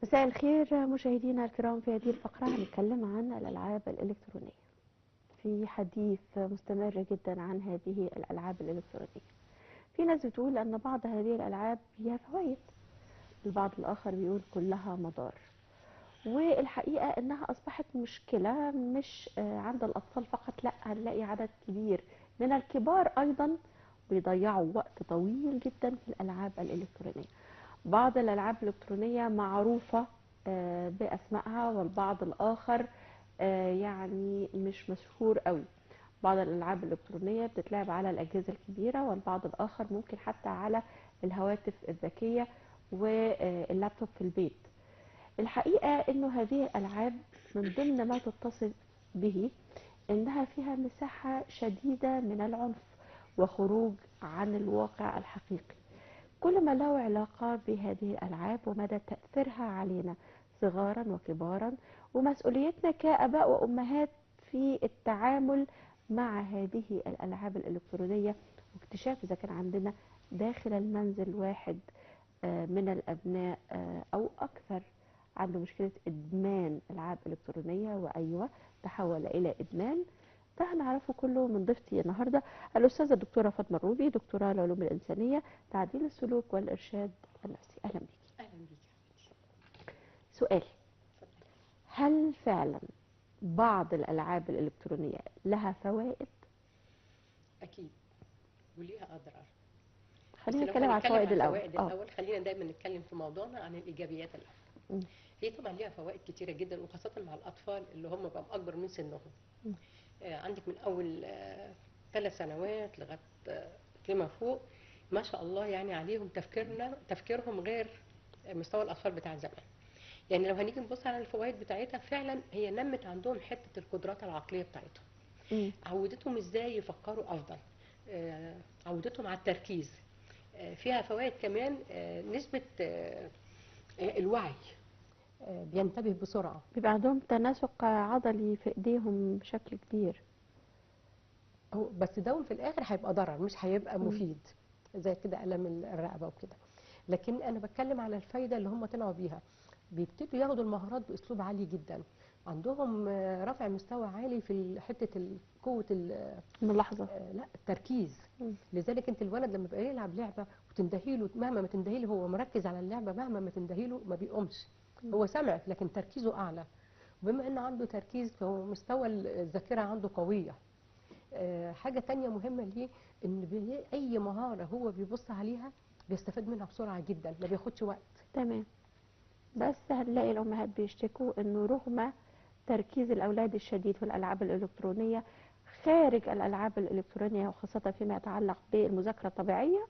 مساء الخير مشاهدينا الكرام. في هذه الفقرة هنتكلم عن الألعاب الإلكترونية. في حديث مستمر جدا عن هذه الألعاب الإلكترونية. في ناس بتقول أن بعض هذه الألعاب ليها فوائد، البعض الآخر بيقول كلها مضار. والحقيقة أنها أصبحت مشكلة مش عند الأطفال فقط، لا، هنلاقي عدد كبير من الكبار أيضا بيضيعوا وقت طويل جدا في الألعاب الإلكترونية. بعض الألعاب الإلكترونية معروفة بأسمائها، والبعض الآخر يعني مش مشهور قوي. بعض الألعاب الإلكترونية بتتلعب على الأجهزة الكبيرة، والبعض الآخر ممكن حتى على الهواتف الذكية واللابتوب في البيت. الحقيقة إنه هذه الألعاب من ضمن ما تتصف به إنها فيها مساحة شديدة من العنف وخروج عن الواقع الحقيقي. كل ما له علاقة بهذه الألعاب ومدى تأثيرها علينا صغارا وكبارا، ومسؤوليتنا كآباء وأمهات في التعامل مع هذه الألعاب الإلكترونية، واكتشاف إذا كان عندنا داخل المنزل واحد من الأبناء أو أكثر عنده مشكلة إدمان ألعاب إلكترونية، وأيوة تحول إلى إدمان. ده هنعرفه كله من ضيفتي النهارده الأستاذة الدكتورة فاطمة الروبي، دكتوراه العلوم الإنسانية، تعديل السلوك والإرشاد النفسي. أهلا بيكي. اهلا بيك. سؤالي: هل فعلا بعض الألعاب الإلكترونية لها فوائد؟ اكيد، وليها اضرار. بس خلينا لو نتكلم عن هنتكلم الفوائد عن الأول. الفوائد الاول، خلينا دايما نتكلم في موضوعنا عن الايجابيات الاول. م. هي طبعا ليها فوائد كتيره جدا، وخاصه مع الاطفال اللي هم بقوا اكبر من سنهم. م. عندك من اول 3 سنوات لغايه فيما فوق، ما شاء الله يعني عليهم تفكيرهم غير مستوى الاطفال بتاع زمان. يعني لو هنيجي نبص على الفوائد بتاعتها، فعلا هي نمت عندهم حته القدرات العقليه بتاعتهم. م. عودتهم ازاي يفكروا افضل، عودتهم على التركيز. فيها فوائد كمان، نسبة الوعي، بينتبه بسرعة. بيبقى عندهم تناسق عضلي في إيديهم بشكل كبير. هو بس ده في الآخر هيبقى ضرر، مش هيبقى م. مفيد، زي كده ألم الرقبة وكده. لكن أنا بتكلم على الفايدة اللي هم طلعوا بيها. بيبتدوا ياخدوا المهارات بأسلوب عالي جدا، عندهم رفع مستوى عالي في حتة قوة ملاحظة. لا، التركيز. م. لذلك انت الولد لما بقى يلعب لعبه وتندهي له، مهما ما تندهي له هو مركز على اللعبه، مهما ما تندهي له ما بيقومش. م. هو سمعك لكن تركيزه اعلى، وبما ان عنده تركيز فهو مستوى الذاكره عنده قويه. حاجه تانية مهمه ليه، ان اي مهاره هو بيبص عليها بيستفاد منها بسرعه جدا، ما بياخدش وقت. تمام. بس هنلاقي الأمهات بيشتكوا إنه رغم تركيز الأولاد الشديد في الألعاب الإلكترونية، خارج الألعاب الإلكترونية وخاصة فيما يتعلق بالمذاكرة الطبيعية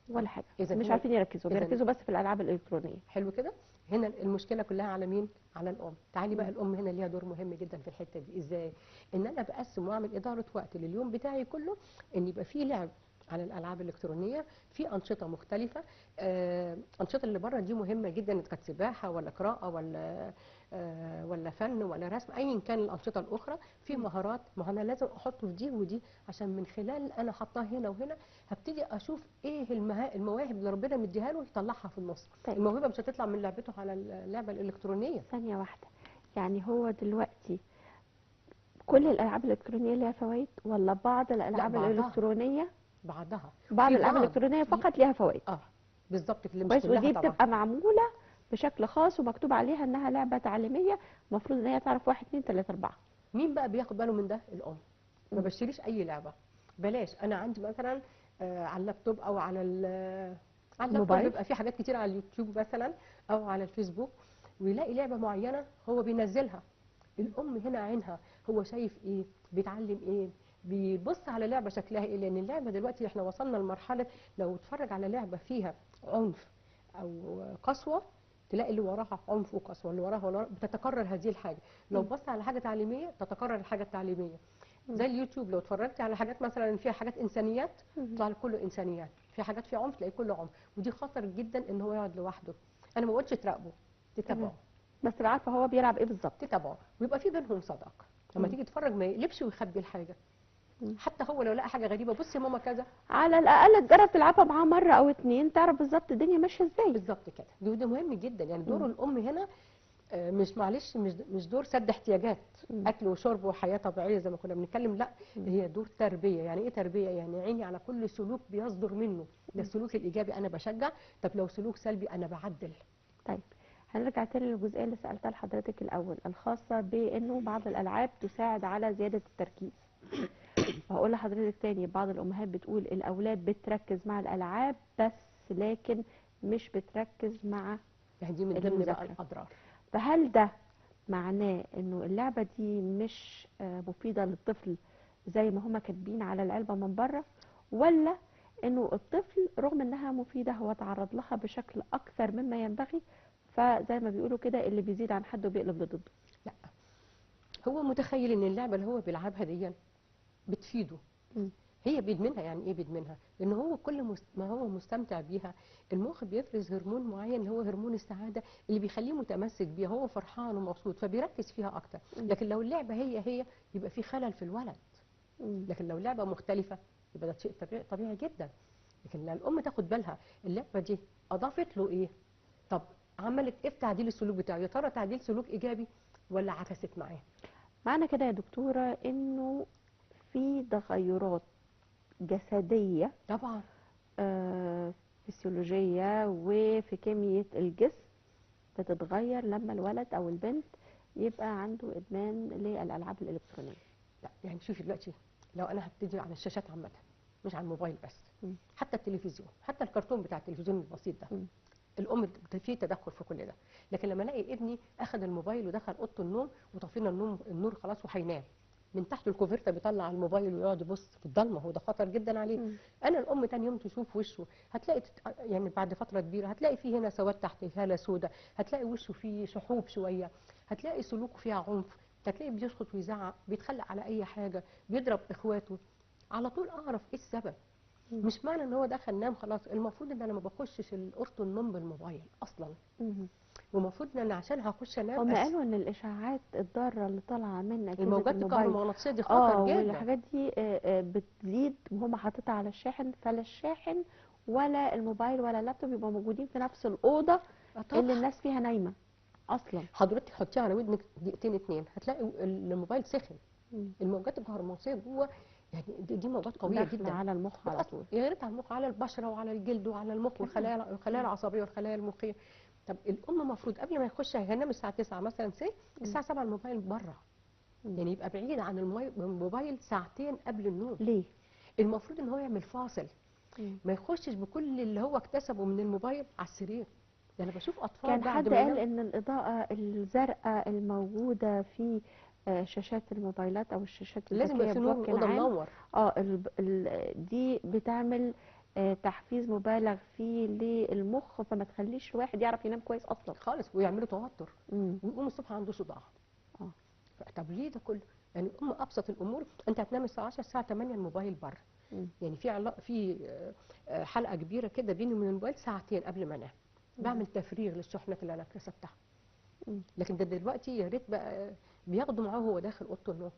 ولا حاجة، اذا مش هنا، عارفين يركزوا، بيركزوا بس في الألعاب الإلكترونية. حلو كده. هنا المشكله كلها على مين؟ على الام. تعالي بقى، م. الام هنا ليها دور مهم جدا في الحته دي. ازاي؟ ان انا بقسم واعمل اداره وقت لليوم بتاعي كله، ان يبقى فيه لعب على الالعاب الالكترونيه، في انشطه مختلفه. انشطه اللي بره دي مهمه جدا، إذا كانت سباحه ولا قراءه ولا فن ولا رسم، ايا كان الانشطه الاخرى. في م. مهارات، ما انا لازم احطه في دي ودي، عشان من خلال انا حطاه هنا وهنا هبتدي اشوف ايه المواهب اللي ربنا مديها له يطلعها في النص. طيب، الموهبه مش هتطلع من لعبته على اللعبه الالكترونيه. ثانية واحدة. يعني هو دلوقتي كل الألعاب الإلكترونية ليها فوائد، ولا بعض لا، الألعاب بعضها. الإلكترونية؟ بعضها. بعض في الألعاب بعض الإلكترونية في فقط ليها فوائد. اه بالظبط كده، مش كويس، كلها ودي طبعا. بتبقى معمولة بشكل خاص ومكتوب عليها إنها لعبة تعليمية، المفروض إن هي تعرف 1 2 3 4. مين بقى بياخد باله من ده؟ الام. ما م. بشتريش اي لعبه. بلاش. انا عندي مثلا على اللابتوب او على اللابتوب موبايل. بيبقى في حاجات كتير على اليوتيوب مثلا او على الفيسبوك، ويلاقي لعبه معينه هو بينزلها. الام هنا عينها، هو شايف ايه، بيتعلم ايه، بيبص على لعبه شكلها ايه. لان اللعبه دلوقتي احنا وصلنا لمرحله لو اتفرج على لعبه فيها عنف او قسوه، تلاقي اللي وراها عنف وقسوه، اللي وراها بتتكرر هذه الحاجه. لو م. بص على حاجه تعليميه تتكرر الحاجه التعليميه. م. زي اليوتيوب، لو اتفرجتي على حاجات مثلا فيها حاجات انسانيات م. يطلع لك كله انسانيات، في حاجات فيها عنف تلاقي كله عنف. ودي خطر جدا ان هو يقعد لوحده. انا ما بقولش تراقبه، تمام، تتابعه. بس تبقى عارفة هو بيلعب إيه بالظبط. تتابعه ويبقى في بينهم صداقه. لما م. تيجي تتفرج ما يقلبش ويخبي الحاجه. حتى هو لو لقى حاجه غريبه، بصي يا ماما كذا. على الاقل تجرب تلعبها معاه مره او اتنين، تعرف بالظبط الدنيا ماشيه ازاي. بالظبط كده، ده مهم جدا. يعني دور مم. الام هنا مش معلش مش دور سد احتياجات، مم. اكل وشرب وحياه طبيعيه زي ما كنا بنتكلم، لا، مم. هي دور تربيه. يعني ايه تربيه؟ يعني عيني على كل سلوك بيصدر منه، ده السلوك الايجابي انا بشجع، طب لو سلوك سلبي انا بعدل. طيب هنرجع تاني للجزئيه اللي سالتها لحضرتك الاول، الخاصه بانه بعض الالعاب تساعد على زياده التركيز. وهقول لحضرتك تاني، بعض الامهات بتقول الاولاد بتركز مع الالعاب بس، لكن مش بتركز مع يعني دي من ضمن بقى المذاكره. الاضرار. فهل ده معناه انه اللعبه دي مش مفيده للطفل زي ما هما كاتبين على العلبه من بره، ولا انه الطفل رغم انها مفيده هو تعرض لها بشكل اكثر مما ينبغي، فزي ما بيقولوا كده اللي بيزيد عن حده بيقلب لضده؟ لا، هو متخيل ان اللعبه اللي هو بيلعبها دي بتفيده، مم. هي بيدمنها. يعني ايه بيدمنها؟ لان هو كل ما هو مستمتع بيها، المخ بيفرز هرمون معين اللي هو هرمون السعاده، اللي بيخليه متمسك بيها، هو فرحان ومبسوط فبيركز فيها اكتر. مم. لكن لو اللعبه هي يبقى في خلل في الولد. مم. لكن لو لعبه مختلفه يبقى ده شيء طبيعي جدا. لكن لو الام تاخد بالها اللعبه دي اضافت له ايه، طب عملت ايه في تعديل السلوك بتاعه، يا ترى تعديل سلوك ايجابي ولا عكست معاه. معنى كده يا دكتوره انه في تغيرات جسديه طبعا. فسيولوجيه وفي كميه الجسم بتتغير لما الولد او البنت يبقى عنده ادمان للالعاب الالكترونيه. لا يعني شوفي دلوقتي، لو انا هبتدي على الشاشات عامه، مش على الموبايل بس، مم. حتى التلفزيون، حتى الكرتون بتاع التلفزيون البسيط ده، مم. الام في تدخل في كل ده. لكن لما الاقي ابني اخذ الموبايل ودخل اوضه النوم وطفينا النور خلاص وهينام، من تحت الكوفرته بيطلع الموبايل ويقعد يبص في الضلمه، هو ده خطر جدا عليه. مم. انا الام تاني يوم تشوف وشه، هتلاقي يعني بعد فتره كبيره هتلاقي فيه هنا سواد تحت هاله سوداء، هتلاقي وشه فيه شحوب شويه، هتلاقي سلوكه فيها عنف، هتلاقي بيسخط ويزعق، بيتخلق على اي حاجه، بيضرب اخواته. على طول اعرف ايه السبب. مم. مش معنى ان هو دخل نام خلاص، المفروض ان انا ما بخشش اوضه النوم بالموبايل اصلا، مم. والمفروض ان انا عشان هخش انام هم قالوا ان الاشاعات الضاره اللي طالعه من اجهزه الموجات الموبايل الكهرومغناطيسيه دي خطر جدا. والحاجات دي بتزيد وهم حاططها على الشاحن، فلا الشاحن ولا الموبايل ولا اللابتوب يبقوا موجودين في نفس الاوضه اللي طبعا الناس فيها نايمه اصلا. حضرتك حطيها على ودنك دقيقتين اتنين هتلاقي الموبايل سخن. مم. الموجات الكهرومغناطيسيه جوه، يعني دي موجات قويه داخله جدا، على المخ على طول. يا ريت على المخ، على البشره وعلى الجلد وعلى المخ كمان. والخلايا العصبيه والخلايا المخيه. طب الام المفروض قبل ما يخش هينام الساعه 9 مثلا الساعه 7 الموبايل بره، مم. يعني يبقى بعيد عن الموبايل ساعتين قبل النوم. ليه؟ المفروض ان هو يعمل فاصل، مم. ما يخشش بكل اللي هو اكتسبه من الموبايل على السرير. ده انا بشوف اطفال كان بعد حد ما قال ينام. ان الاضاءه الزرقاء الموجوده في شاشات الموبايلات او الشاشات لازم يبقى الذكيه في نور بوجه الاوضه عام منور. دي بتعمل تحفيز مبالغ فيه للمخ، فما تخليش الواحد يعرف ينام كويس اصلا. خالص، ويعملوا توتر امم ويقوم الصبح عنده صداع. اه طب ليه ده كله؟ يعني ابسط الامور، انت هتنام الساعه 10 الساعه 8 الموبايل بره. مم. يعني في علاقه، في حلقه كبيره كده بيني وبين الموبايل ساعتين قبل ما انام، بعمل تفريغ للشحنات اللي انا كسبتها. مم. لكن ده دلوقتي يا ريت بقى بياخدوا معاه وهو داخل اوضه النوم.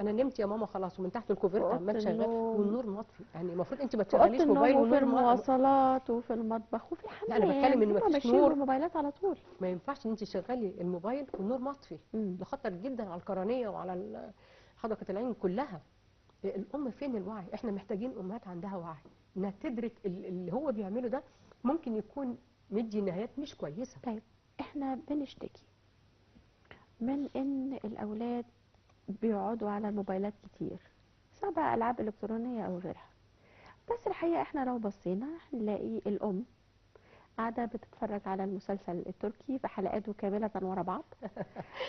انا نمت يا ماما خلاص، ومن تحت في الكوفرت اوضه عمال شغال النوم، والنور مطفي. يعني المفروض انت ما في اوضه تشغليش النوم موبايل وفي والنور المواصلات وفي المطبخ وفي لا انا الحمام، بتكلم ان ما هم فيش ماشيين نور. بالموبايلات على طول. ما ينفعش ان انت تشغلي الموبايل والنور مطفي، مم. ده خطر جدا على القرنيه وعلى حدقه العين كلها. الام فين الوعي؟ احنا محتاجين امهات عندها وعي، انها تدرك اللي هو بيعمله ده ممكن يكون مدي نهايات مش كويسه. طيب احنا بنشتكي من ان الاولاد بيقعدوا على الموبايلات كتير، سواء بقى العاب الكترونيه او غيرها. بس الحقيقه احنا لو بصينا هنلاقي الام قاعده بتتفرج على المسلسل التركي بحلقاته كامله ورا بعض،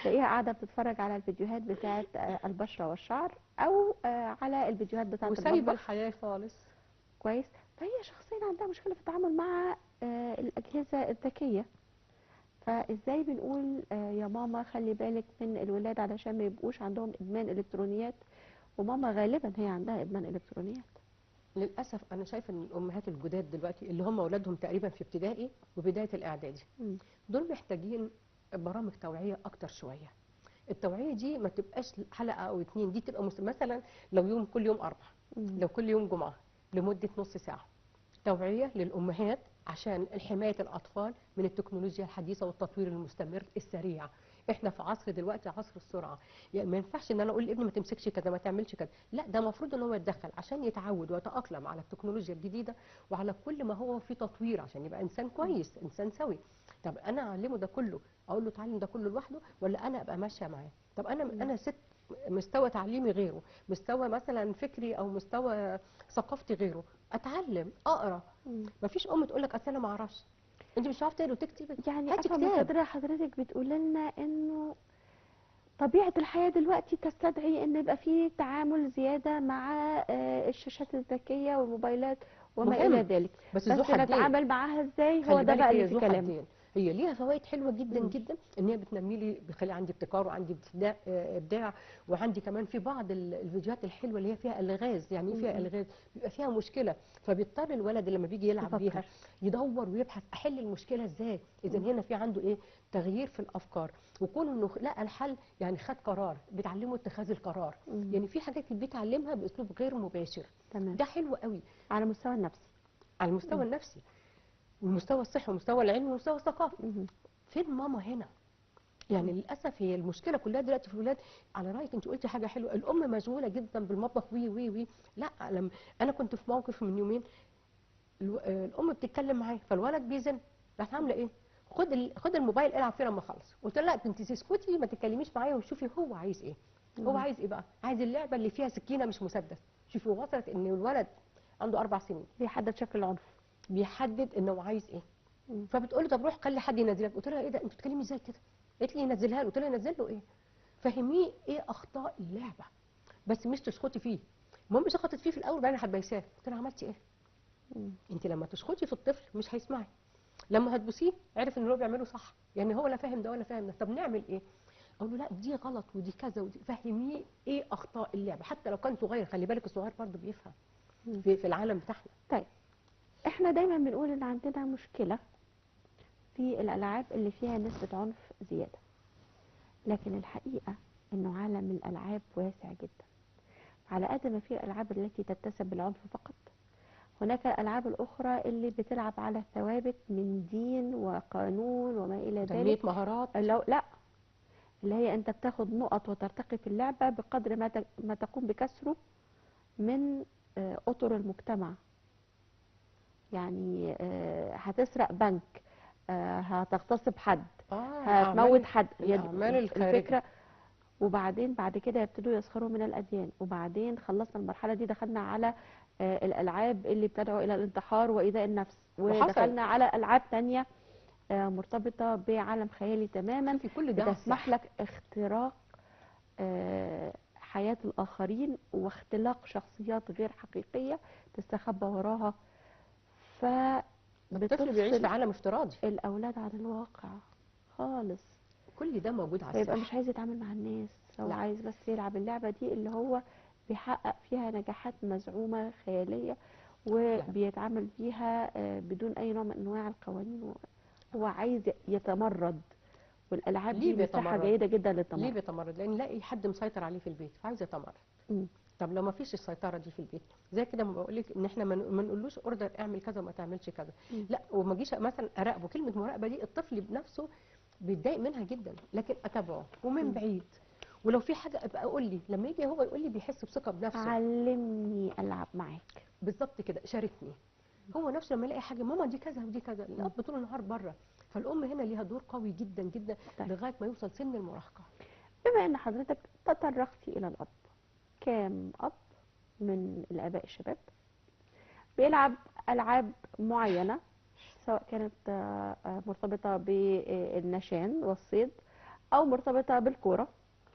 تلاقيها قاعده بتتفرج على الفيديوهات بتاعه البشره والشعر، او على الفيديوهات بتاعه وسايبه المطبخ. الحياه خالص. كويس. فهي شخصيا عندها مشكله في التعامل مع الاجهزه الذكيه. فازاي بنقول يا ماما خلي بالك من الولاد علشان ما يبقوش عندهم ادمان الكترونيات، وماما غالبا هي عندها ادمان الكترونيات. للاسف انا شايفه ان الامهات الجداد دلوقتي اللي هم اولادهم تقريبا في ابتدائي وبدايه الاعدادي، مم. دول محتاجين برامج توعيه اكتر شويه. التوعيه دي ما تبقاش حلقه او اتنين، دي تبقى مثلا لو يوم كل يوم اربع، لو كل يوم جمعه لمده نص ساعه توعيه للامهات عشان حمايه الاطفال من التكنولوجيا الحديثه والتطوير المستمر السريع. احنا في عصر دلوقتي عصر السرعه، يعني ما ينفعش ان انا اقول لابني ما تمسكش كذا ما تعملش كذا، لا ده المفروض ان هو يتدخل عشان يتعود ويتاقلم على التكنولوجيا الجديده وعلى كل ما هو في تطوير عشان يبقى انسان كويس انسان سوي. طب انا اعلمه ده كله، اقول له اتعلم ده كله لوحده ولا انا ابقى ماشيه معاه؟ طب انا ست مستوى تعليمي غيره، مستوى مثلا فكري او مستوى ثقافتي غيره، اتعلم اقرا. مفيش ام تقول لك اصل انا ما اعرفش، انت مش عارفه تقري وتكتبي، يعني هاتي افهم من كتاب. حضرتك بتقول لنا انه طبيعة الحياة دلوقتي تستدعي ان يبقى في تعامل زيادة مع الشاشات الذكية والموبايلات وما الى مهم، ذلك، بس ذو بس حدين. نتعامل معاها ازاي هو خلي ده بقى بالك اللي هي في ذو كلامه. حدين، هي ليها فوائد حلوه جدا مم. جدا ان هي بتنمي لي، بيخلي عندي ابتكار وعندي ابداع، وعندي كمان في بعض الفيديوهات الحلوه اللي هي فيها الغاز. يعني ايه فيها مم. الغاز؟ بيبقى فيها مشكله، فبيضطر الولد لما بيجي يلعب بيها يفكر. يدور ويبحث احل المشكله ازاي. اذا مم. هنا في عنده ايه؟ تغيير في الافكار، وكون انه لقى الحل يعني خد قرار، بتعلمه اتخاذ القرار. مم. يعني في حاجات بيتعلمها باسلوب غير مباشر، تمام. ده حلو قوي على المستوى النفسي. على المستوى مم. النفسي والمستوى الصحي والمستوى العلمي والمستوى الثقافي. مم. فين ماما هنا؟ يعني للاسف هي المشكله كلها دلوقتي في الولاد. على رايك انت قلتي حاجه حلوه، الام مشغوله جدا بالمطبخ وي وي وي. لا لما انا كنت في موقف من يومين، الام بتتكلم معايا فالولد بيزن، راح عامله ايه؟ خد الموبايل العب فيه لما اخلص. قلت لها لا انت اسكتي ما تتكلميش معايا وشوفي هو عايز ايه. هو مم. عايز ايه بقى؟ عايز اللعبه اللي فيها سكينه مش مسدس. شوفي وصلت ان الولد عنده 4 سنين بيحدد شكل العنف. بيحدد انه عايز ايه. مم. فبتقول له طب روح خلي حد ينزلك. قلت لها ايه ده انت بتتكلمي ازاي كده؟ قالت لي ينزلها له. قلت لها ينزل له ايه؟ فهميه ايه اخطاء اللعبه، بس مش تشخطي فيه. المهم شخطت فيه في الاول بعدين هتبيساه. قلت لها عملتي ايه؟ مم. انت لما تشخطي في الطفل مش هيسمعك، لما هتبوسيه عرف ان اللي هو بيعمله صح، يعني هو لا فاهم ده ولا فاهم ده. طب نعمل ايه؟ اقول له لا دي غلط ودي كذا ودي، فهميه ايه اخطاء اللعبه حتى لو كان صغير. خلي بالك الصغير برضه بيفهم مم. في العالم بتاعنا. طيب، احنا دايما بنقول ان عندنا مشكلة في الالعاب اللي فيها نسبة عنف زيادة، لكن الحقيقة انه عالم الالعاب واسع جدا. على قد ما في الالعاب التي تتسم بالعنف فقط، هناك الالعاب الاخرى اللي بتلعب على ثوابت من دين وقانون وما الى ذلك. تنميه مهارات. لو لا، اللي هي انت بتاخد نقط وترتقي في اللعبة بقدر ما تقوم بكسره من اطر المجتمع. يعني هتسرق بنك، هتغتصب حد، هتموت اعمال حد، هي الاعمال الخارجه. الفكرة. وبعدين بعد كده يبتدوا يسخروا من الأديان، وبعدين خلصنا المرحلة دي دخلنا على الألعاب اللي بتدعو إلى الانتحار وإيذاء النفس، وحصل. ودخلنا على ألعاب تانية مرتبطة بعالم خيالي تماما شوفي كل ده على بتسمح الساحه. لك اختراق حياة الآخرين واختلاق شخصيات غير حقيقية تستخبى وراها، الطفل بيعيش في فبتفصل عالم افتراضي. الأولاد عن الواقع خالص. كل ده موجود على فيبقى مش الساحه. عايز يتعامل مع الناس، هو لا عايز بس يلعب اللعبة دي اللي هو بيحقق فيها نجاحات مزعومة خيالية، لا وبيتعامل فيها بدون أي نوع من أنواع القوانين. هو عايز يتمرد، والألعاب ليه دي مساحة بيتمرد؟ جيدة جدا ليه للتمرد. بيتمرد؟ لان لاقي حد مسيطر عليه في البيت فعايز يتمرد. مم. طب لو ما فيش السيطره دي في البيت، زي كده ما بقول لك ان احنا ما نقولوش اوردر اعمل كذا وما تعملش كذا. مم. لا وما اجيش مثلا اراقبه. كلمه مراقبه دي الطفل بنفسه بيتضايق منها جدا، لكن اتابعه ومن مم. بعيد. ولو في حاجه ابقى اقول لي، لما يجي هو يقول لي بيحس بثقه بنفسه. علمني ألعب معاك. بالظبط كده، شاركني. هو نفسه لما يلاقي حاجه ماما دي كذا ودي كذا، مم. الاب طول النهار بره. فالام هنا ليها دور قوي جدا جدا طيب، لغايه ما يوصل سن المراهقه. بما أن حضرتك تطرقتي إلى الأب، كام أب من الآباء الشباب بيلعب ألعاب معينة، سواء كانت مرتبطة بالنشان والصيد أو مرتبطة بالكورة،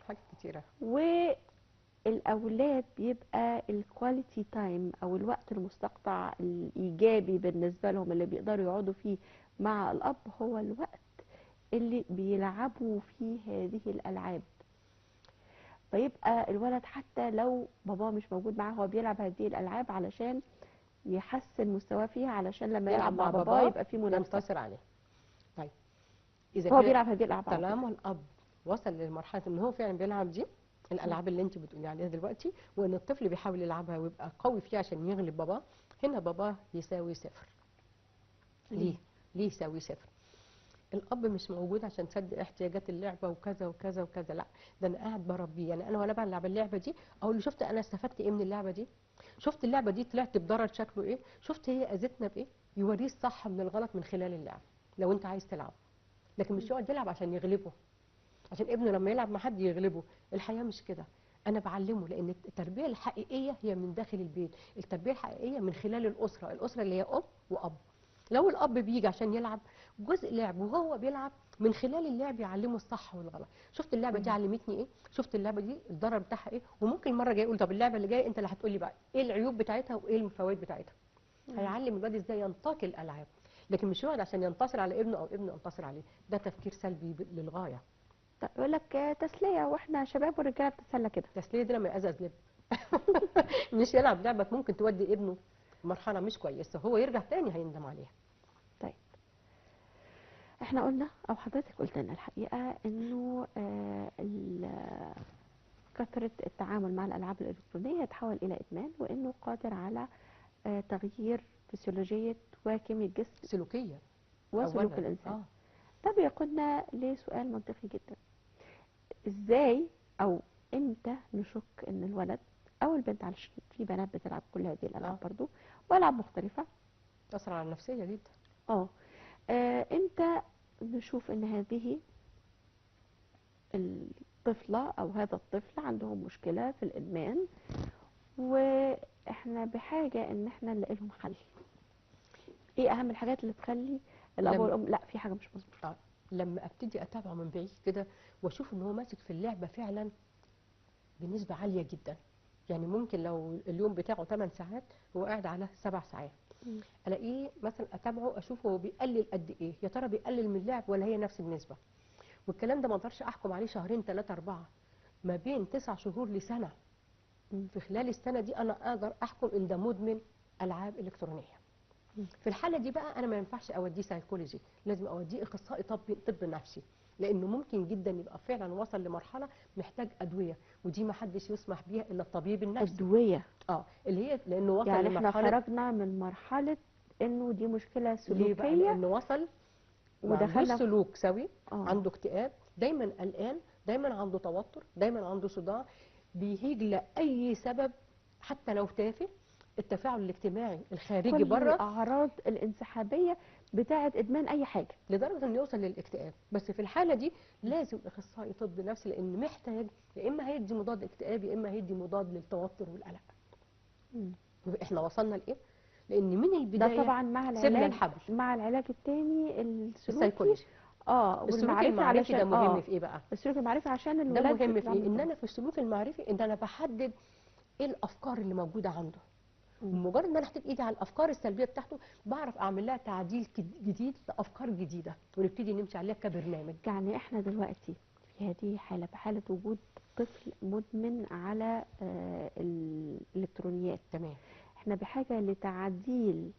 حاجات كتيره. والأولاد بيبقى الكواليتي تايم أو الوقت المستقطع الإيجابي بالنسبة لهم اللي بيقدروا يقعدوا فيه مع الأب هو الوقت اللي بيلعبوا فيه هذه الألعاب. فيبقى الولد حتى لو باباه مش موجود معاه هو بيلعب هذه الألعاب علشان يحسن مستواه فيها، علشان لما يلعب يلعب مع مع باباه باباه يبقى فيه منافسة. ينتصر عليه. طيب اذا هو كده بيلعب هذه الألعاب على فكرة. طالما الاب وصل لمرحله ان هو فعلا بيلعب دي الالعاب اللي انت بتقولي عليها دلوقتي، وان الطفل بيحاول يلعبها ويبقى قوي فيها عشان يغلب باباه، هنا باباه يساوي صفر. ليه؟ ليه يساوي صفر؟ الاب مش موجود عشان سد احتياجات اللعبه وكذا وكذا وكذا، لا، ده انا قاعد بربيه. يعني انا وانا بلعب اللعبه دي اقول له شفت انا استفدت ايه من اللعبه دي؟ شفت اللعبه دي طلعت بضرر شكله ايه؟ شفت هي اذتنا بايه؟ يوريه الصح من الغلط من خلال اللعب لو انت عايز تلعب. لكن مش يقعد يلعب عشان يغلبه، عشان ابنه لما يلعب مع حد يغلبه. الحياه مش كده. انا بعلمه، لان التربيه الحقيقيه هي من داخل البيت، التربيه الحقيقيه من خلال الاسره، الاسره اللي هي ام واب. لو الاب بيجي عشان يلعب جزء لعب وهو بيلعب، من خلال اللعب يعلمه الصح والغلط. شفت اللعبه دي علمتني ايه؟ شفت اللعبه دي الضرر بتاعها ايه؟ وممكن المره الجايه يقول طب اللعبه اللي جايه انت اللي هتقول لي بقى ايه العيوب بتاعتها وايه الفوائد بتاعتها. هيعلم الواد ازاي ينتقي الالعاب، لكن مش يقعد عشان ينتصر على ابنه او ابنه ينتصر عليه. ده تفكير سلبي للغايه. طيب يقول لك تسليه، واحنا شباب والرجاله بتتسلى كده. التسليه دي لما يقزز لب مش يلعب لعبه ممكن تودي ابنه مرحله مش كويسه، هو يرجع تاني هيندم عليها. طيب احنا قلنا او حضرتك قلت لنا الحقيقه انه كثره التعامل مع الالعاب الالكترونيه يتحول الى ادمان، وانه قادر على تغيير فسيولوجيه وكيمياء الجسم سلوكيه وسلوك اولا. الانسان. ده بيقودنا لسؤال منطقي جدا: ازاي او امتى نشك ان الولد او البنت، علشان في بنات بتلعب كل هذه الالعاب برضو والعاب مختلفه، تأثر على النفسيه جدا. امتى نشوف ان هذه الطفله او هذا الطفل عندهم مشكله في الادمان، واحنا بحاجه ان احنا نلاقي لهم حل؟ ايه اهم الحاجات اللي تخلي الاب والام لا في حاجه مش مظبوطه؟ لما ابتدي اتابعه من بعيد كده واشوف ان هو ماسك في اللعبه فعلا بنسبه عاليه جدا. يعني ممكن لو اليوم بتاعه 8 ساعات هو قاعد على 7 ساعات، الاقيه مثلا اتابعه اشوفه هو بيقلل قد ايه، يا ترى بيقلل من اللعب ولا هي نفس النسبه. والكلام ده ما اقدرش احكم عليه شهرين 3 4، ما بين 9 شهور لسنه. في خلال السنه دي انا اقدر احكم ان ده مدمن العاب الكترونيه. في الحاله دي بقى انا ما ينفعش اوديه سايكولوجي، لازم اوديه اخصائي طب نفسي، لانه ممكن جدا يبقى فعلا وصل لمرحله محتاج ادويه، ودي ما حدش يسمح بيها الا الطبيب النفسي. ادويه؟ اللي هي لانه وصل يعني لمرحله، احنا خرجنا من مرحله انه دي مشكله ليه بقى؟ سلوكيه لانه وصل ما عندوش ودخلنا سلوك سوي، آه. عنده اكتئاب، دايما قلقان، دايما عنده توتر، دايما عنده صداع، بيهيج لاي سبب حتى لو تافه. التفاعل الاجتماعي الخارجي كل بره، الاعراض الانسحابيه بتاعه ادمان اي حاجه، لدرجه انه يوصل للاكتئاب. بس في الحاله دي لازم اخصائي طب نفسي، لان محتاج يا اما هيدي مضاد اكتئاب يا اما هيدي مضاد للتوتر والقلق. احنا وصلنا لايه؟ لان من ده البدايه طبعا مع سيبنا العلاج، الحبل. مع العلاج التاني السلوكي. السيكولوجي. السلوك والمعرفي المعرفي ده علشان مهم في ايه بقى؟ السلوك المعرفي عشان ده الولاد مهم في ايه؟ بتتعامل ان طبعا. انا في السلوك المعرفي ان انا بحدد ايه الافكار اللي موجوده عنده. ومجرد ان انا احط ايدي على الافكار السلبيه بتاعته بعرف اعمل لها تعديل جديد لافكار جديده، ونبتدي نمشي عليها كبرنامج. يعني احنا دلوقتي في هذه حاله، بحاله وجود طفل مدمن على الالكترونيات، تمام. احنا بحاجه لتعديل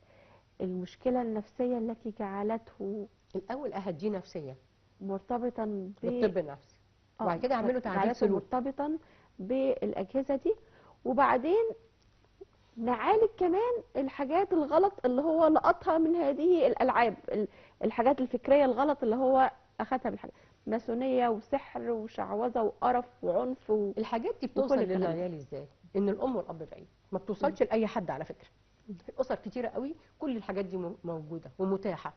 المشكله النفسيه التي جعلته الاول اهديه نفسيا مرتبطا بالطب النفسي، وبعد كده اعمله تعديل جعلته سلوك. مرتبطا بالاجهزه دي، وبعدين نعالج كمان الحاجات الغلط اللي هو لقطها من هذه الالعاب، الحاجات الفكريه الغلط اللي هو اخذها من حاجات ماسونيه وسحر وشعوذه وقرف وعنف الحاجات دي وكل بتوصل الكلام ده. للعيال ازاي؟ ان الام والاب بعيد، ما بتوصلش لاي حد على فكره. في اسر كتيره قوي كل الحاجات دي موجوده ومتاحه،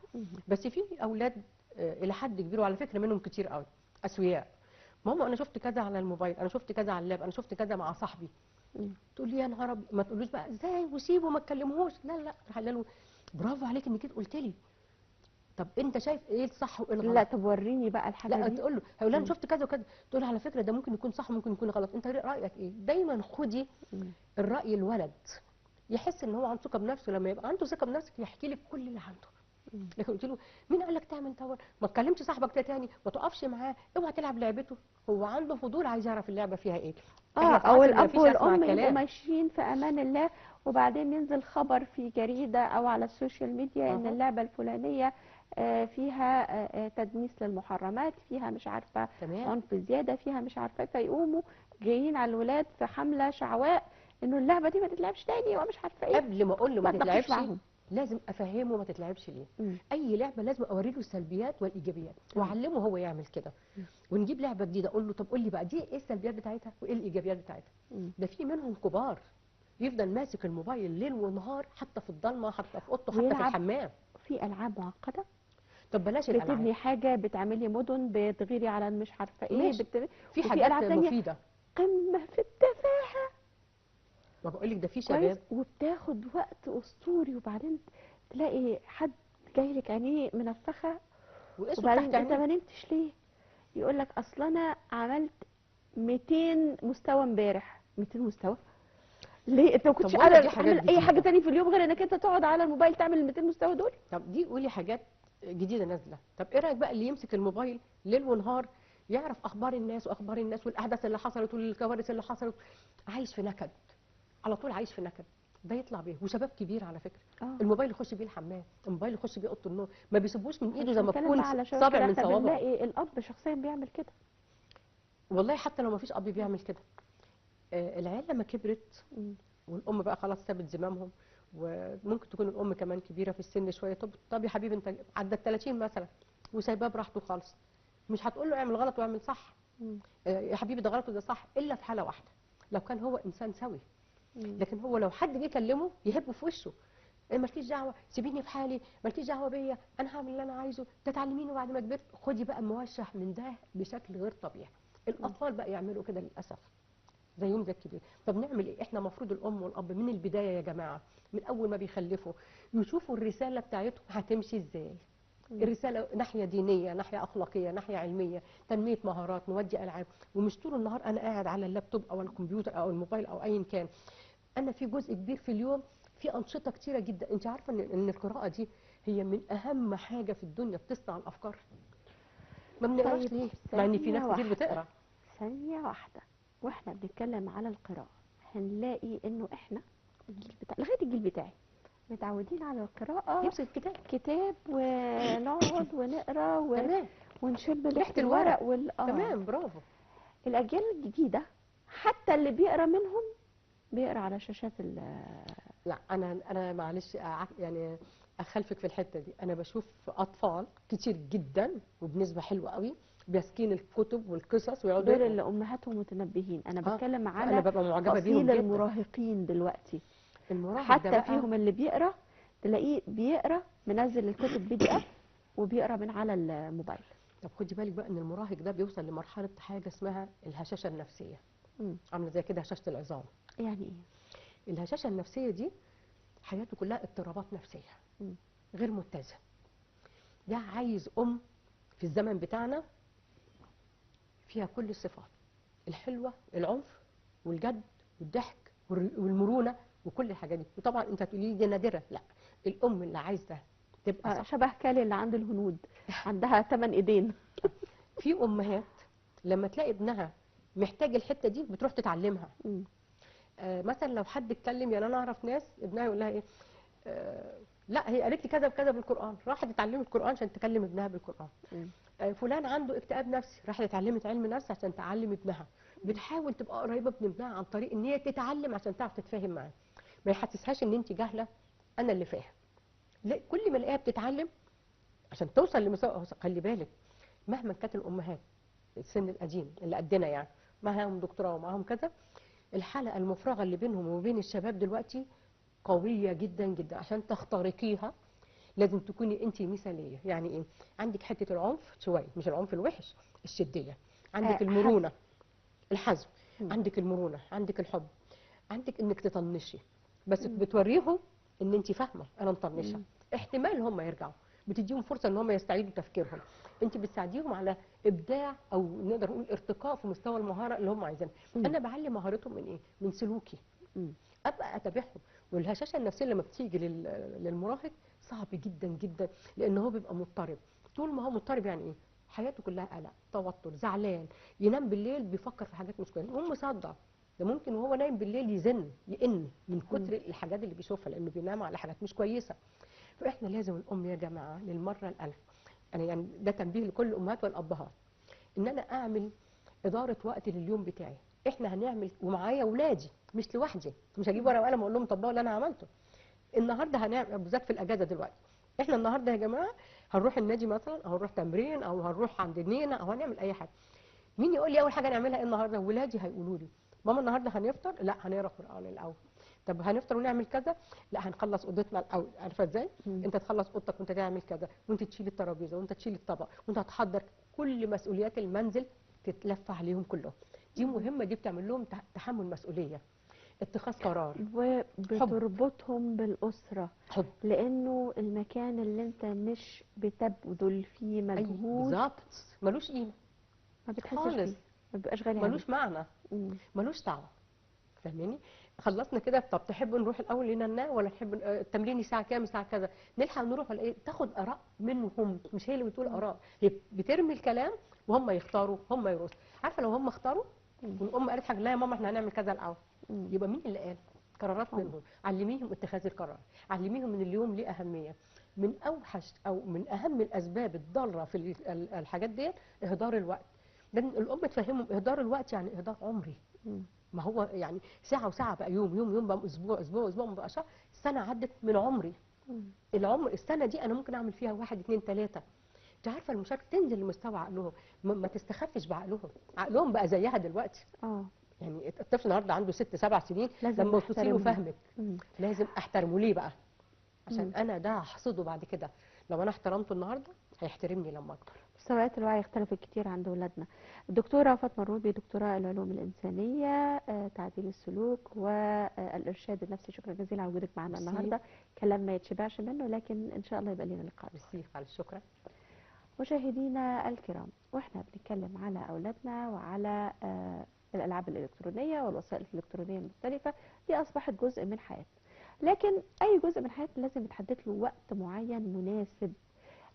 بس في اولاد الى حد كبير، وعلى فكره منهم كتير قوي اسوياء. ماما انا شفت كذا على الموبايل، انا شفت كذا على اللاب، انا شفت كذا مع صاحبي. تقول لي يا نهار ابيض، ما تقولوش بقى ازاي وسيبه ما تكلمهوش، لا لا، راح له برافو عليك انك كده قلت لي. طب انت شايف ايه الصح وايه الغلط؟ لا طب وريني بقى الحاجه لا دي. تقول له هقول انا شفت كذا وكذا، تقول له على فكره ده ممكن يكون صح ممكن يكون غلط، انت رايك ايه؟ دايما خدي الراي الولد، يحس ان هو عنده ثقه بنفسه. لما يبقى عنده ثقه بنفسه يحكي لك كل اللي عنده. لكن قلت له مين قال لك تعمل دور؟ ما تكلمش صاحبك ده تاني، ما تقفش معاه، اوعى تلعب لعبته. هو عنده فضول عايز يعرف اللعبه فيها ايه. احنا في او عصر ما الاب فيش اسمع والام يبقوا الكلام. ماشيين في امان الله، وبعدين ينزل خبر في جريده او على السوشيال ميديا ان اللعبه الفلانيه فيها تدنيس للمحرمات، فيها مش عارفه تمام. عنف زياده، فيها مش عارفه، فيقوموا جايين على الولاد في حمله شعواء انه اللعبه دي ما تتلعبش تاني ومش عارفه ايه. قبل ما اقول له ما ما تناقش تتلعبش معاهم. لازم افهمه ما تتلعبش ليه. مم. اي لعبه لازم اوري له السلبيات والايجابيات مم. واعلمه هو يعمل كده. مم. ونجيب لعبه جديده اقول له طب قول لي بقى دي ايه السلبيات بتاعتها وايه الايجابيات بتاعتها. مم. ده في منهم كبار يفضل ماسك الموبايل ليل ونهار، حتى في الضلمه، حتى في اوضته، حتى في ويلعب الحمام. في العاب معقده، طب بلاش الالعاب. بتبني حاجه، بتعملي مدن، بتغيري على مش عارفه ايه، ماشي، في وفي حاجات العاب تانية مفيده. قمه في التفاهه. ما بقول لك ده في كويس، شباب. وبتاخد وقت اسطوري، وبعدين تلاقي حد جاي لك عينيه منفخه، واسود تحت وبعدين انت عينيه. ما نمتش ليه؟ يقول لك اصل انا عملت 200 مستوى امبارح. 200 مستوى؟ ليه انت ما كنتش طب ولا دي قادر حاجات تعمل اي حاجه جديده؟ تاني في اليوم غير انك انت تقعد على الموبايل تعمل ال 200 مستوى دول؟ طب دي قولي حاجات جديده نازله. طب ايه رايك بقى اللي يمسك الموبايل ليل ونهار يعرف اخبار الناس واخبار الناس والاحداث اللي حصلت والكوارث اللي حصلت، عايش في نكد، على طول عايش في نكد. ده يطلع بيه، وشباب كبير على فكره. اه، الموبايل يخش بيه الحمام، الموبايل يخش بيه اوضه النوم، ما بيسيبوش من ايده مش زي ما هنتكلم تكون بقى على شباب صابع كده، من احنا صوابعه. بنلاقي الاب شخصيا بيعمل كده. والله حتى لو ما فيش اب بيعمل كده. العيال لما كبرت مم. والام بقى خلاص سابت زمامهم، وممكن تكون الام كمان كبيره في السن شويه. طب يا حبيبي انت عدت 30 مثلا وسايباه براحته خالص، مش هتقول له اعمل غلط واعمل صح. مم. يا حبيبي ده غلط وده صح، الا في حاله واحده، لو كان هو انسان سوي. مم. لكن هو لو حد جه يكلمه يهبه في وشه، مالكيش دعوه، سيبيني في حالي، مالكيش دعوه بيا، انا هعمل اللي انا عايزه، تتعلميني بعد ما كبرت. خدي بقى موشح من ده بشكل غير طبيعي. مم. الاطفال بقى يعملوا كده للاسف، زيهم زي الكبير. طب نعمل ايه؟ احنا المفروض الام والاب من البدايه يا جماعه، من اول ما بيخلفوا يشوفوا الرساله بتاعتهم هتمشي ازاي. مم. الرساله ناحيه دينيه، ناحيه اخلاقيه، ناحيه علميه، تنميه مهارات، نودي العاب. ومش طول النهار انا قاعد على اللابتوب او الكمبيوتر او الموبايل او ايا كان. انا في جزء كبير في اليوم في انشطه كتيره جدا. انت عارفه ان القراءه دي هي من اهم حاجه في الدنيا بتصنع الافكار. ما بنقراش طيب، ليه مع ان في ثانية ناس كتير واحدة، بتقرا؟ ثانية واحدة، واحنا بنتكلم على القراءة هنلاقي انه احنا الجيل لغاية الجيل بتاعي متعودين على القراءة، يمسك الكتاب. كتاب ونقعد ونقرا تمام. ونشم ريحة ريحه الورق الورق. تمام، برافو. الأجيال الجديدة حتى اللي بيقرا منهم بيقرا على شاشات لا انا معلش يعني اخلفك في الحته دي. انا بشوف اطفال كتير جدا وبنسبه حلوه قوي ماسكين الكتب والقصص ويقعدوا دول يقروا. اللي أمهاتهم متنبهين. أنا اه، بتكلم لا انا على ببقى معجبه بيهم فصيل جدا. المراهقين دلوقتي، المراهق ده حتى بقى. فيهم اللي بيقرا تلاقيه بيقرا منزل الكتب PDF وبيقرا من على الموبايل. طب خدي بالك بقى ان المراهق ده بيوصل لمرحله حاجه اسمها الهشاشه النفسيه، مم. عامله زي كده هشاشه العظام. يعني ايه؟ الهشاشه النفسيه دي حياته كلها اضطرابات نفسيه، مم. غير متزن. ده عايز في الزمن بتاعنا فيها كل الصفات الحلوه، العنف والجد والضحك والمرونه وكل الحاجات دي. وطبعا انت هتقولي لي دي نادره، لا، الام اللي عايزه تبقى صح. شبه كالي اللي عند الهنود، عندها 8 ايدين. في امهات لما تلاقي ابنها محتاج الحته دي بتروح تتعلمها. مم. مثلا لو حد اتكلم، يعني انا اعرف ناس ابنها يقول لها ايه، لا هي قالت لي كذا وكذا بالقران، راحت اتعلمت القران عشان تكلم ابنها بالقران. مم. فلان عنده اكتئاب نفسي، راحت اتعلمت علم نفس عشان تعلم ابنها. بتحاول تبقى قريبه من ابنها عن طريق ان هي تتعلم عشان تعرف تتفاهم معاه، ما يحسسهاش ان انت جاهله، انا اللي فاهم. لا، كل ما الاقيها بتتعلم عشان توصل لمستوى. خلي بالك مهما كانت الامهات السن القديم اللي قدنا يعني معاهم دكتوراه ومعاهم كذا، الحلقه المفرغه اللي بينهم وبين الشباب دلوقتي قويه جدا جدا. عشان تخترقيها لازم تكوني انت مثاليه. يعني ايه؟ عندك حته العنف شويه، مش العنف الوحش، الشديه. عندك حزم. المرونه، الحزم. مم. عندك المرونه، عندك الحب، عندك انك تطنشي، بس مم. بتوريهم ان انت فاهمه انا مطنشه. مم. احتمال هم يرجعوا، بتديهم فرصه ان هم يستعيدوا تفكيرهم. انت بتساعديهم على ابداع او نقدر نقول ارتقاء في مستوى المهاره اللي هم عايزينها. مم. انا بعلم مهارتهم من ايه؟ من سلوكي، مم. ابقى اتابعهم. والهشاشه النفسيه لما بتيجي للمراهق صعب جدا جدا، لان هو بيبقى مضطرب. طول ما هو مضطرب يعني ايه؟ حياته كلها قلق، توتر، زعلان، ينام بالليل بيفكر في حاجات مش كويسه، وهو مصدع. ده ممكن وهو نايم بالليل يزن يئن من مم. كتر الحاجات اللي بيشوفها، لانه بينام على حاجات مش كويسه. فاحنا لازم الام يا جماعه للمره الالف، يعني ده تنبيه لكل الامهات والابهات، ان انا اعمل اداره وقت لليوم بتاعي. احنا هنعمل ومعايا اولادي مش لوحدي، مش هجيب ورقه وقلم اقول لهم طبقوا اللي انا عملته. النهارده هنعمل بالذات في الاجازه دلوقتي، احنا النهارده يا جماعه هنروح النادي مثلا، او هنروح تمرين، او هنروح عند النينه، او هنعمل اي حاجه. مين يقول لي اول حاجه نعملها ايه النهارده؟ ولادي هيقولوا لي ماما النهارده هنفطر، لا هنقرا قران الاول. طب هنفطر ونعمل كذا، لا هنخلص اوضتنا الاول. عارفه ازاي؟ مم. انت تخلص اوضتك وانت تعمل كذا، وانت تشيل الترابيزه، وانت تشيل الطبق، وانت هتحضر. كل مسؤوليات المنزل تتلف عليهم كلهم. دي مهمه، دي بتعمل لهم تحمل مسؤوليه، اتخاذ قرار، حب. وبتربطهم بالأسرة، حب، لأنه المكان اللي أنت مش بتبذل فيه اي مجهود بالظبط، ملوش قيمه ما بتحسش خالص، بيه، ما بيبقاش غالي عليك. ملوش معنى، مم. ملوش طعم. فاهماني؟ خلصنا كده، طب تحبوا نروح الاول ننام، ولا تحب التمرين الساعه كام، الساعه كذا، نلحق نروح ولا ايه؟ تاخد اراء منهم، مش هي اللي بتقول مم. اراء، هي بترمي الكلام وهم يختاروا، هم يرسوا. عارفه لو هم اختاروا مم. والام قالت حاجه، لا يا ماما احنا هنعمل كذا الاول، مم. يبقى مين اللي قال؟ قرارات هم. منهم. علميهم اتخاذ القرار، علميهم ان اليوم ليه اهميه. من اوحش او من اهم الاسباب الضاره في الحاجات ديت اهدار الوقت. لان الام تفهمهم اهدار الوقت يعني اهدار عمري. مم. ما هو يعني ساعة وساعة بقى يوم، يوم يوم بقى اسبوع، اسبوع اسبوع، ما بقى شهر، سنة عدت من عمري. مم. العمر السنة دي انا ممكن اعمل فيها واحد اتنين تلاتة. انت عارفة المشاركة تنزل لمستوى عقلهم، ما تستخفش بعقلهم، عقلهم بقى زيها دلوقتي. اه يعني الطفل النهارده عنده 6 7 سنين، لازم لما تصيبه نحترمهم. فهمك مم. لازم احترمه. ليه بقى؟ عشان مم. انا ده هحصده بعد كده. لو انا احترمته النهارده هيحترمني لما اكبر. مستويات الوعي اختلفت كتير عند ولادنا. الدكتورة فاطمة الروبي، دكتوراه العلوم الإنسانية، تعديل السلوك والإرشاد النفسي، شكرا جزيلا على وجودك معنا ميرسي. النهاردة. كلام ما يتشبعش منه، لكن إن شاء الله يبقى لنا لقاء. ميرسي خالص، شكرا. مشاهدينا الكرام، واحنا بنتكلم على أولادنا وعلى الألعاب الإلكترونية والوسائل الإلكترونية المختلفة، دي أصبحت جزء من حياتنا. لكن أي جزء من حياتنا لازم يتحدد له وقت معين مناسب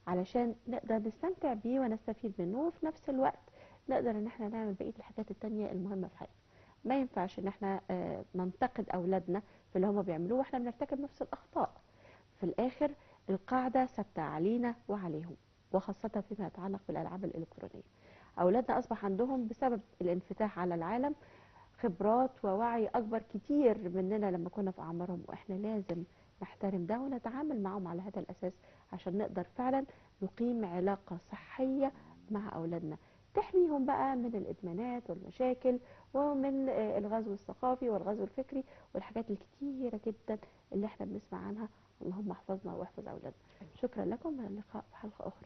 علشان نقدر نستمتع بيه ونستفيد منه، وفي نفس الوقت نقدر ان احنا نعمل بقية الحاجات التانية المهمة في حياتنا. ما ينفعش ان احنا ننتقد اولادنا في اللي هم بيعملوه واحنا بنرتكب نفس الاخطاء. في الاخر القاعدة ثابتة علينا وعليهم، وخاصة فيما يتعلق بالالعاب الالكترونية. اولادنا اصبح عندهم بسبب الانفتاح على العالم خبرات ووعي اكبر كتير مننا لما كنا في اعمارهم، واحنا لازم نحترم ده ونتعامل معهم على هذا الاساس عشان نقدر فعلا نقيم علاقة صحية مع اولادنا تحميهم بقى من الادمانات والمشاكل ومن الغزو الثقافي والغزو الفكري والحاجات الكتيرة جدا اللي احنا بنسمع عنها. اللهم احفظنا واحفظ اولادنا. شكرا لكم، والى اللقاء في حلقة اخرى.